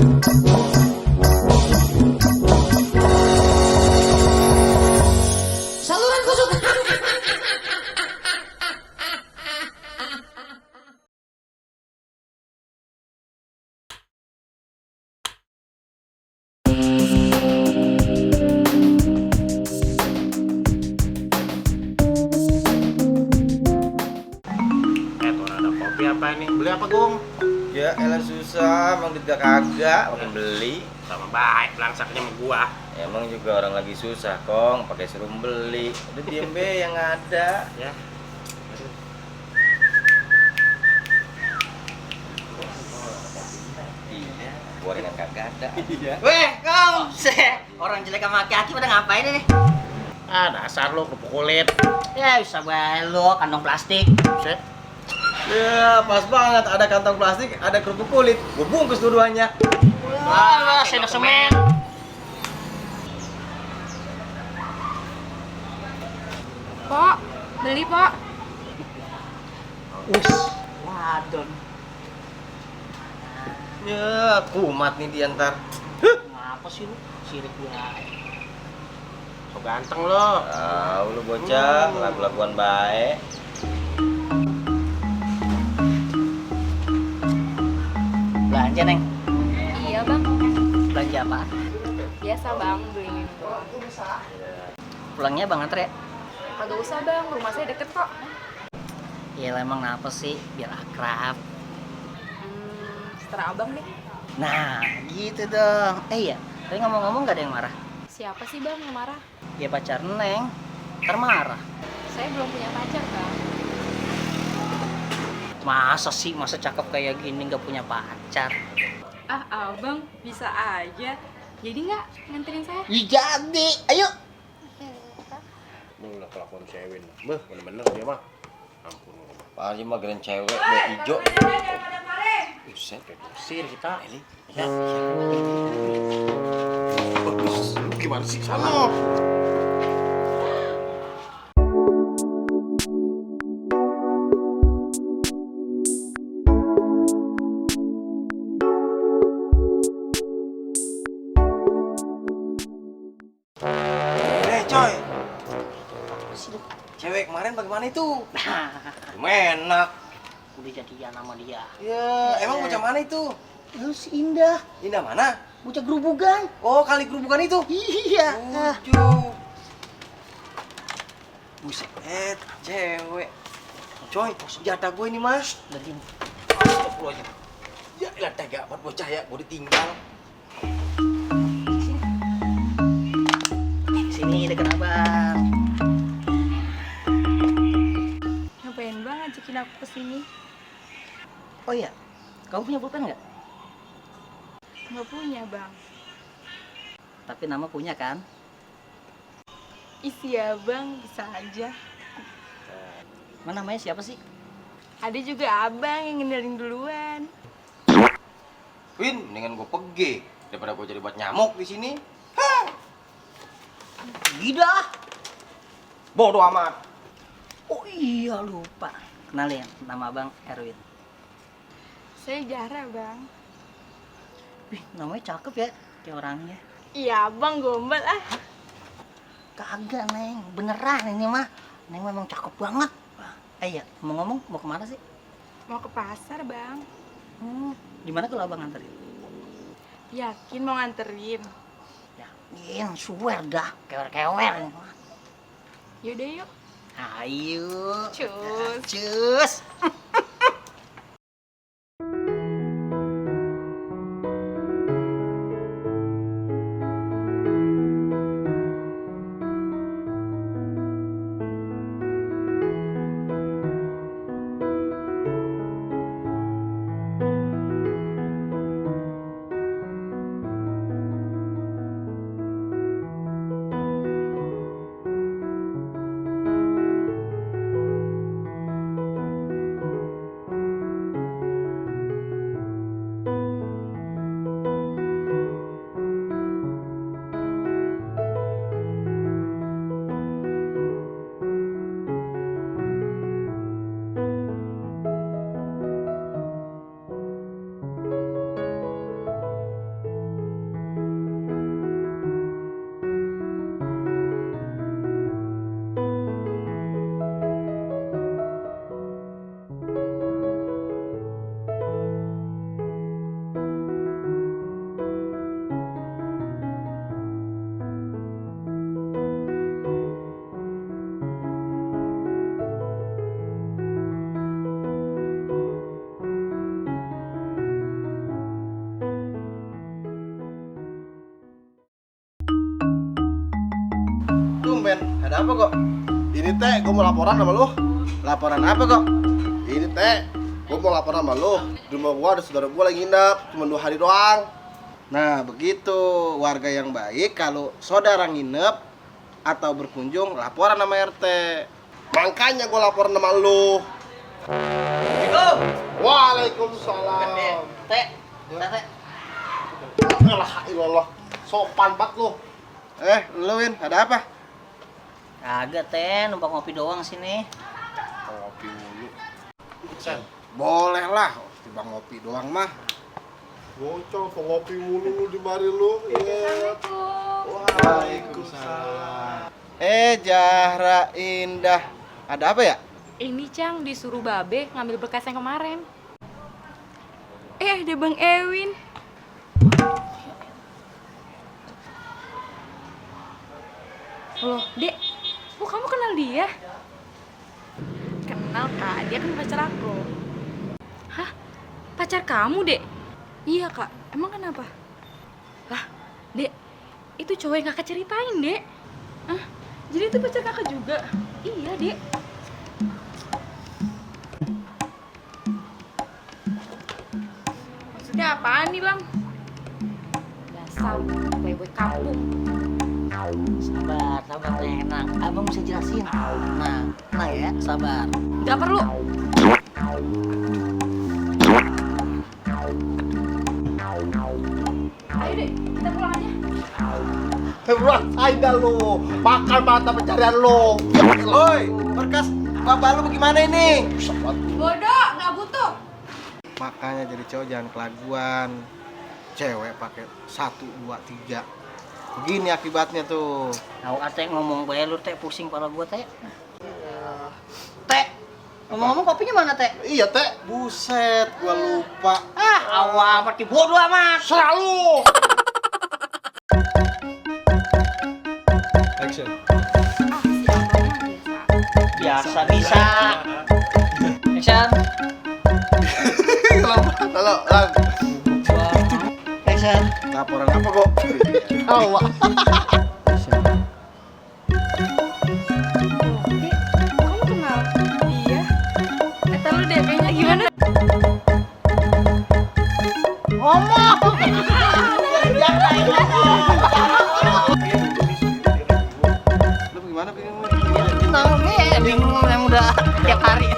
Saluran kesukaan. Tuh ada kopi apa ini? Beli apa, Gung? Ya elah susah, emang duit gak kagak, makin beli. Sama baik, langsaknya sama gua. Emang juga orang lagi susah, Kong, pakai suruh beli. Udah diem be yang ada. Ya. Iya, gorengan kagak ada. Iya. Weh, kau, orang jelek sama aki-aki pada ngapain ini? Ah, dasar lu kerupuk kulit. Ya bisa bae lu, kantong plastik. Set. Ya, pas banget ada kantong plastik, ada kerupuk kulit. Gue bungkus dua-duanya. Wah, sendok semen. Pok, beli pok. Us, wadon. Ya, kumat nih diantar. Ngapa sih lu? Sirik gua. So ganteng lo. Tahu lu bocah, lagu-laguan baik. Belanja, Neng. Iya bang, Belanja apa? biasa bang beli minum. Pulangnya Bang anter ya? Kagak usah bang, rumah saya deket kok. Ya emang kenapa sih? Biar akrab. Seterah abang deh. Nah, gitu dong. Iya, tapi ngomong-ngomong gak ada yang marah. Siapa sih bang yang marah? Ya pacar Neng, ntar marah. Saya belum punya pacar bang. Masa sih, masa cakep kayak gini gak punya pacar? Ah abang, bisa aja. Jadi nggak nganterin saya? Ya jadi, ayo. Lu lah kelakuan cewek. Beh, bener-bener dia mah. Ampun. Pak mah keren cewek, be ijo. Buset, usir kita. Ya, Bagus. Lu gimana sih? Sana. coy. Cewek kemarin bagaimana itu? Enak. Udah jadian sama dia. Ya, emang bocah mana itu? Lu si Indah, Indah mana? bocah gerubugan. Oh, kali gerubukan itu. Iya. Lucu. Buset, cewek. Coy, jatah gue ini, Mas. Dari Astagfirullahaladzim. Ya, elah tega buat bocah ya, gue ditinggal. sini deket abang. Ngapain bang ngajakin aku kesini? Oh iya, kamu punya pulpen nggak? Nggak punya bang. Tapi nama punya kan? Isi ya bang, bisa aja. Mana namanya siapa sih? Ada juga abang yang ngenalin duluan. Win, mendingan gue pergi daripada gue jadi buat nyamuk di sini. Gila. Bodoh amat. Oh iya lupa. Kenalin, nama abang Erwin. Saya Jara bang. Wih, namanya cakep ya, kayak orangnya. Iya bang, gombal ah. Kagak Neng, beneran ini mah. Neng memang cakep banget. Iya, ngomong-ngomong mau kemana sih? Mau ke pasar bang. Gimana kalau abang nganterin? Yakin mau nganterin? Yakin, swear dah, kewer-kewer ini mah. Yaudah yuk. Ayo. Cus. Cus. Ada apa kok? Ini teh, gue mau laporan sama lu. Laporan apa kok? Ini teh, gue mau laporan sama lu. Di rumah gue ada saudara gue lagi nginep, cuma 2 hari doang. Nah, begitu warga yang baik kalau saudara nginep atau berkunjung laporan sama RT. Makanya gue laporan sama lu. Waalaikumsalam. Teh, teh. Alah, ilallah. Sopan banget lu. Lu Win, ada apa? Kagak teh, numpang ngopi doang sini. Kopi mulu. Sen, Boleh lah, tiba ngopi doang mah. bocor ngopi mulu lu di mari lu. Iya. Waalaikumsalam. Zahra Indah. Ada apa ya? Ini Cang disuruh Babe ngambil berkas yang kemarin. Ada Bang Ewin. Loh, Dek, kamu kenal dia? Kenal, Kak. Dia kan pacar aku. Hah? Pacar kamu, Dek? Iya, Kak. Emang kenapa? Lah, Dek, itu cowok yang Kakak ceritain, Dek. Hah? Jadi itu pacar Kakak juga? Iya, Dek. Maksudnya apaan nih, Bang? Dasar playboy kampung. Sabar teh. Nah, abang bisa jelasin. Nah, ya, sabar. Gak perlu. Ayo deh, kita pulang aja. Rasain dah lu. Makan mata pencarian lu. Oi, berkas bapak lu bagaimana ini? Bodoh, nggak butuh. Makanya jadi cowok jangan kelaguan. Cewek pakai 1, 2, 3. Begini akibatnya tuh. Tahu teh ngomong bae lu teh pusing kepala gua teh. Teh. Ngomong-ngomong kopinya mana teh? Iya teh. Buset, gua lupa. Awal pakai bodoh amat. Selalu. Action. Ah, si abang mah biasa. Biasa bisa. Action. Halo, Lang. Action. Laporan apa kok? Tawa. Dek, kamu kenal dia? Kata lu deh, kayaknya gimana? Ngomong. Lu gimana bingung? Kenal nih, bingung yang udah tiap hari.